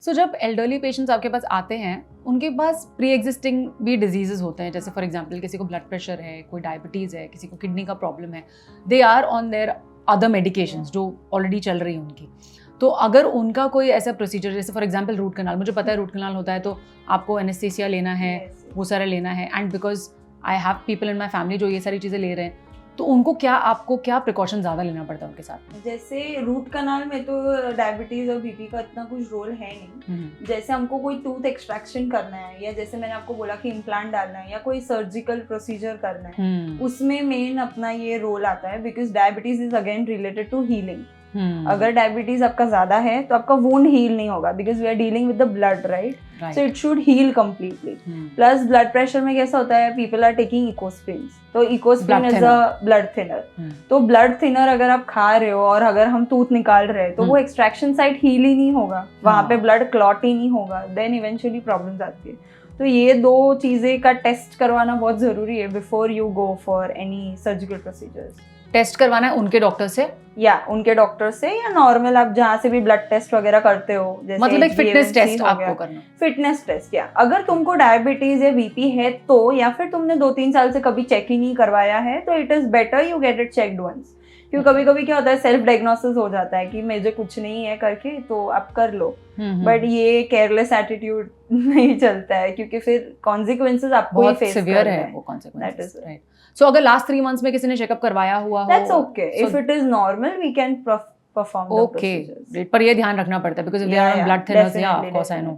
सो जब elderly patients आपके पास आते हैं, उनके पास प्री एग्जिस्टिंग भी डिजीजेज होते हैं, जैसे फॉर एग्जांपल किसी को ब्लड प्रेशर है, कोई डायबिटीज़ है, किसी को किडनी का प्रॉब्लम है, they are on their other medications जो ऑलरेडी चल रही हैं उनकी। तो अगर उनका कोई ऐसा प्रोसीजर, जैसे फॉर एग्जांपल रूट कनाल, मुझे पता है रूट कनाल होता है तो आपको एनेस्थीसिया लेना है, वो सारा लेना है, and because I have people in my family जो ये सारी चीज़ें ले रहे हैं, तो उनको आपको क्या प्रिकॉशन ज़्यादा लेना पड़ता है उनके साथ? जैसे रूट कनाल में तो डायबिटीज और बीपी का इतना कुछ रोल है नहीं। जैसे हमको कोई टूथ एक्सट्रैक्शन करना है, या जैसे मैंने आपको बोला कि इम्प्लांट डालना है, या कोई सर्जिकल प्रोसीजर करना है, उसमें मेन अपना ये रोल आता है, because diabetes is again related to healing. अगर डायबिटीज आपका ज्यादा है तो आपका वुंड हील नहीं होगा, because we are dealing with the blood, right? So it should heal completely. Plus blood pressure में कैसा होता है, पीपल आर टेकिंग इकोस्प्रिन, तो Ecosprin is a blood thinner. तो ब्लड थिनर अगर आप खा रहे हो और अगर हम टूथ निकाल रहे हैं तो वो एक्सट्रैक्शन साइट हील ही नहीं होगा, वहां पे ब्लड क्लॉट ही नहीं होगा, देन इवेंचुअली प्रॉब्लम्स आती है। तो ये दो चीजें का टेस्ट करवाना बहुत जरूरी है before you go for any surgical procedures. Test करवाना है उनके डॉक्टर से, या उनके डॉक्टर से, या नॉर्मल आप जहाँ से भी ब्लड टेस्ट वगैरह करते हो, जैसे मतलब एक फिटनेस टेस्ट आपको करना। फिटनेस टेस्ट, या अगर तुमको डायबिटीज या बीपी है तो, या फिर तुमने 2-3 साल से कभी चेक ही नहीं करवाया है, तो it is better you get it checked once. क्योंकि कभी कभी क्या होता है, सेल्फ डायग्नोसिस हो जाता है कि मुझे कुछ नहीं है करके, तो आप कर लो। बट ये केयरलेस एटीट्यूड नहीं चलता है, क्योंकि फिर कॉन्सिक्वेंसेस आपको ही फेस सिवियर है वो कॉन्सिक्वेंसेस, राइट? सो अगर लास्ट 3 मंथ्स में किसी ने चेकअप करवाया हुआ हो, that's okay. If it is normal we can perform the procedures. पर ये ध्यान रखना पड़ता है, because if they are on blood thinners, या ऑफ कोर्स आई नो।